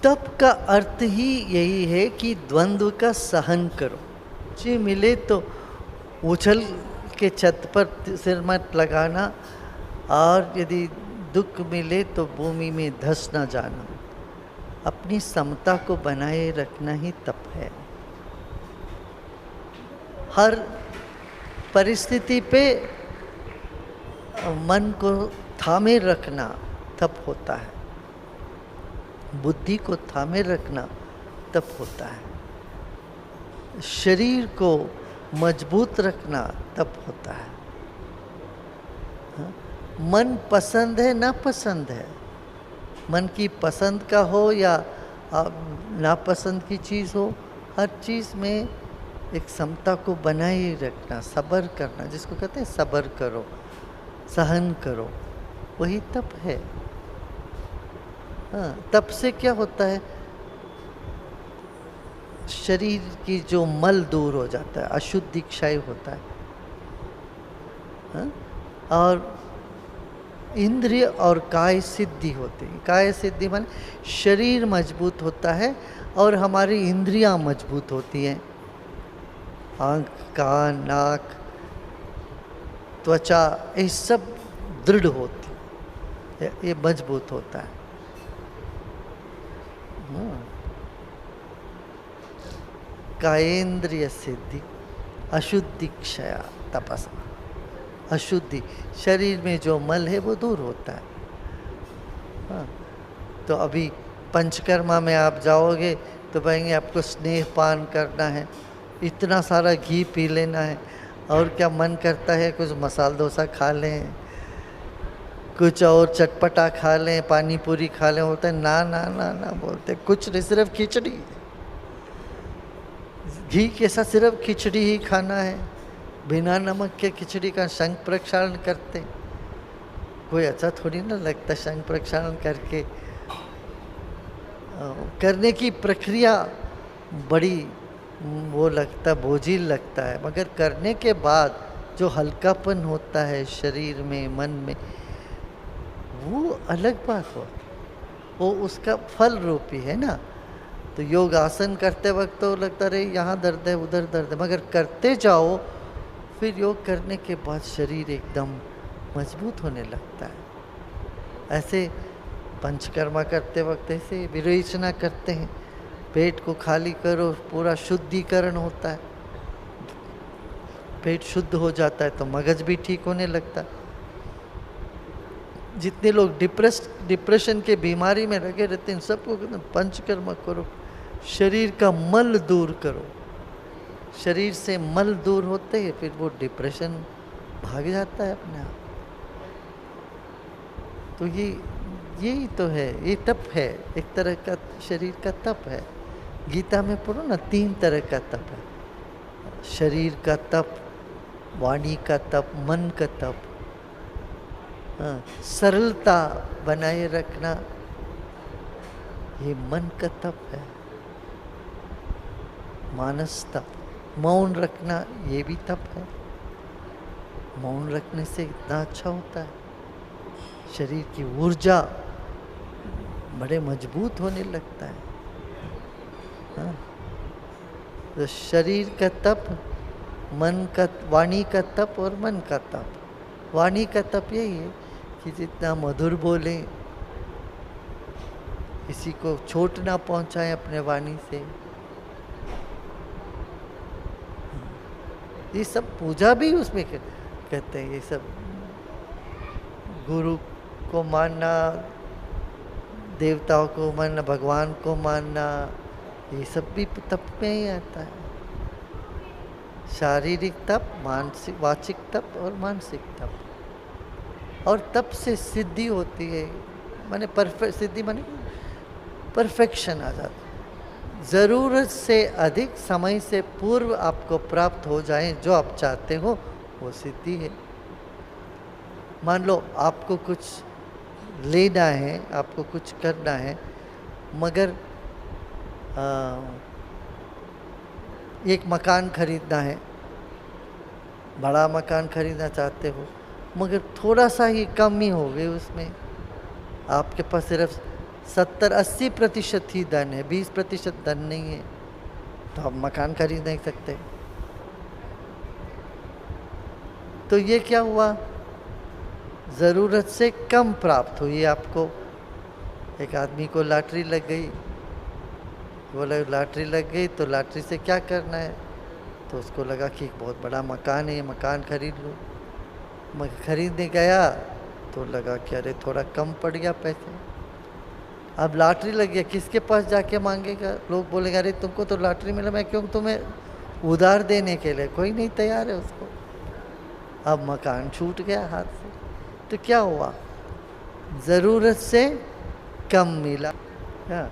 तप का अर्थ ही यही है कि द्वंद्व का सहन करो। जी मिले तो उछल के छत पर सिर मत लगाना, और यदि दुख मिले तो भूमि में धंस न जाना। अपनी समता को बनाए रखना ही तप है। हर परिस्थिति पे मन को थामे रखना तप होता है, बुद्धि को थामे रखना तप होता है, शरीर को मजबूत रखना तप होता है। मन पसंद है ना पसंद है, मन की पसंद का हो या नापसंद की चीज़ हो, हर चीज़ में एक समता को बनाए रखना, सब्र करना, जिसको कहते हैं सब्र करो, सहन करो, वही तप है। हाँ, तप से क्या होता है, शरीर की जो मल दूर हो जाता है, अशुद्धि क्षय होता है। हाँ? और इंद्रिय और काय सिद्धि होती है। काय सिद्धि माने शरीर मजबूत होता है और हमारी इंद्रियां मजबूत होती हैं। आँख, कान, नाक, त्वचा, ये सब दृढ़ होती है, ये मजबूत होता है। कायेंद्रिय सिद्धि, अशुद्धि क्षया तपसा। अशुद्धि, शरीर में जो मल है वो दूर होता है। हाँ, तो अभी पंचकर्मा में आप जाओगे तो कहेंगे आपको स्नेह पान करना है, इतना सारा घी पी लेना है, और क्या मन करता है कुछ मसाला डोसा खा लें, कुछ और चटपटा खा लें, पानी पूरी खा लें। बोलते ना ना ना ना, बोलते कुछ नहीं, सिर्फ खिचड़ी, घी के साथ सिर्फ खिचड़ी ही खाना है। बिना नमक के खिचड़ी का शंख प्रक्षालन करते, कोई अच्छा थोड़ी ना लगता शंख प्रक्षालन करके। करने की प्रक्रिया बड़ी वो लगता, बोझिल लगता है, मगर करने के बाद जो हल्कापन होता है शरीर में, मन में, वो अलग बात हो, वो उसका फल रूपी है ना। तो योग आसन करते वक्त तो लगता रहे यहाँ दर्द है उधर दर्द है, मगर करते जाओ, फिर योग करने के बाद शरीर एकदम मजबूत होने लगता है। ऐसे पंचकर्मा करते वक्त ऐसे विरेचना करते हैं, पेट को खाली करो, पूरा शुद्धिकरण होता है, पेट शुद्ध हो जाता है तो मगज भी ठीक होने लगता है। जितने लोग डिप्रेशन के बीमारी में लगे रहते हैं, सबको पंचकर्मा करो, शरीर का मल दूर करो। शरीर से मल दूर होते हैं, फिर वो डिप्रेशन भाग जाता है अपने आप। तो यही तो है, ये तप है, एक तरह का शरीर का तप है। गीता में पढ़ो ना, 3 तरह का तप है, शरीर का तप, वाणी का तप, मन का तप। हाँ, सरलता बनाए रखना, ये मन का तप है। मानस तप, मौन रखना, ये भी तप है। मौन रखने से इतना अच्छा होता है, शरीर की ऊर्जा बड़े मजबूत होने लगता है। हाँ, तो शरीर का तप, मन का, वाणी का तप और मन का तप। वाणी का तप यही है कि जितना मधुर बोले, किसी को चोट ना पहुंचाए अपने वाणी से। ये सब पूजा भी उसमें कहते हैं, ये सब गुरु को मानना, देवताओं को मानना, भगवान को मानना, ये सब भी तप में ही आता है। शारीरिक तप, मानसिक, वाचिक तप और मानसिक तप। और तप से सिद्धि होती है, माने परफेक्ट सिद्धि, माने परफेक्शन आ जाता है। ज़रूरत से अधिक समय से पूर्व आपको प्राप्त हो जाए जो आप चाहते हो, वो सिद्धि है। मान लो आपको कुछ लेना है, आपको कुछ करना है, मगर एक मकान खरीदना है, बड़ा मकान खरीदना चाहते हो, मगर थोड़ा सा ही कमी हो गई उसमें, आपके पास सिर्फ 70-80% ही धन है, 20% धन नहीं है, तो आप मकान खरीद नहीं सकते। तो ये क्या हुआ, ज़रूरत से कम प्राप्त हुई आपको। एक आदमी को लॉटरी लग गई, बोला लॉटरी लग गई तो लॉटरी से क्या करना है, तो उसको लगा कि एक बहुत बड़ा मकान है, मकान खरीद लूँ। मैं खरीदने गया तो लगा कि अरे थोड़ा कम पड़ गया पैसे। अब लॉटरी लग गया, किसके पास जाके मांगेगा, लोग बोलेंगे अरे तुमको तो लॉटरी मिला, मैं क्यों तुम्हें उधार देने के लिए, कोई नहीं तैयार है उसको। अब मकान छूट गया हाथ से। तो क्या हुआ, ज़रूरत से कम मिला। हाँ,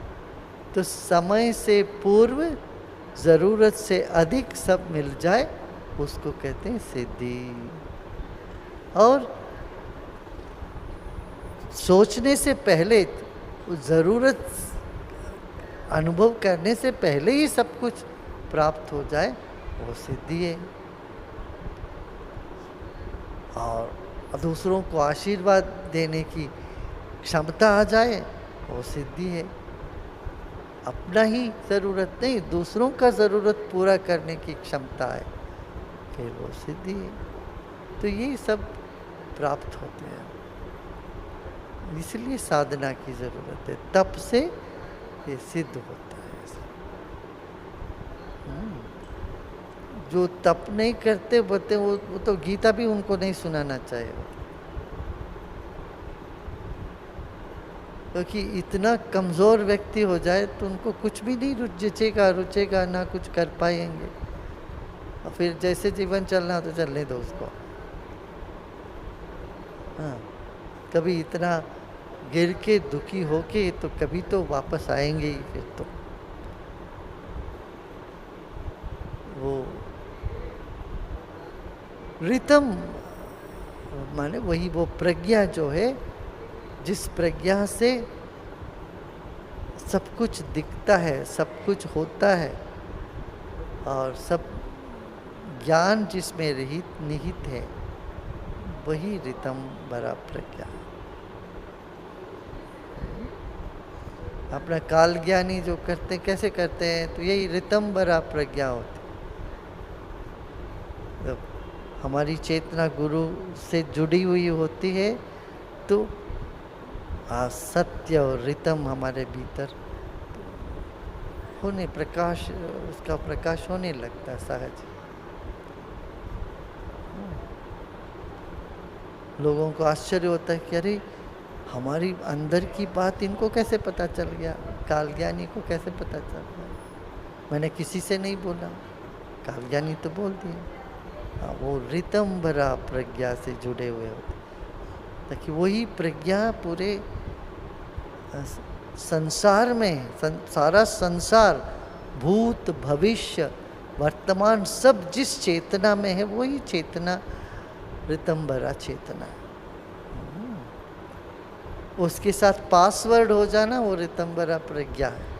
तो समय से पूर्व ज़रूरत से अधिक सब मिल जाए उसको कहते हैं सिद्धि। और सोचने से पहले, ज़रूरत अनुभव करने से पहले ही सब कुछ प्राप्त हो जाए वो सिद्धि है। और दूसरों को आशीर्वाद देने की क्षमता आ जाए वो सिद्धि है। अपना ही ज़रूरत नहीं, दूसरों का ज़रूरत पूरा करने की क्षमता है, फिर वो सिद्धि है। तो ये सब प्राप्त होते हैं, इसलिए साधना की ज़रूरत है, तप से ये सिद्ध होता है। जो तप नहीं करते बोलते वो तो गीता भी उनको नहीं सुनाना चाहिए, क्योंकि इतना कमज़ोर व्यक्ति हो जाए तो उनको कुछ भी नहीं रुचेगा ना कुछ कर पाएंगे। और फिर जैसे जीवन चलना तो चलने दो उसको। हाँ, कभी इतना गिर के दुखी होके तो कभी तो वापस आएंगे ही। फिर तो वो रितम माने वही वो प्रज्ञा जो है, जिस प्रज्ञा से सब कुछ दिखता है, सब कुछ होता है, और सब ज्ञान जिसमें निहित है, वही रितम बरा प्रज्ञा। अपना काल ज्ञानी जो करते कैसे करते हैं, तो यही रितम बरा प्रज्ञा होती। तो हमारी चेतना गुरु से जुड़ी हुई होती है तो सत्य और रितम हमारे भीतर होने प्रकाश, उसका प्रकाश होने लगता है सहज। लोगों को आश्चर्य होता है कि अरे हमारी अंदर की बात इनको कैसे पता चल गया, काल ज्ञानी को कैसे पता चल गया, मैंने किसी से नहीं बोला, काल ज्ञानी तो बोल दिया। वो रितम भरा प्रज्ञा से जुड़े हुए होते, ताकि वही प्रज्ञा पूरे संसार में, सारा संसार, भूत भविष्य वर्तमान सब जिस चेतना में है वही चेतना रितम भरा चेतना। उसके साथ पासवर्ड हो जाना वो रितम भरा प्रज्ञा है।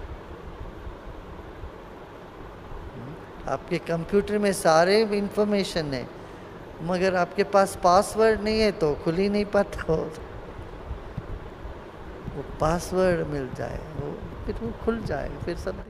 आपके कंप्यूटर में सारे इंफॉर्मेशन है, मगर आपके पास पासवर्ड नहीं है तो खुल ही नहीं पाता हो। वो पासवर्ड मिल जाए, वो फिर वो खुल जाए, फिर सब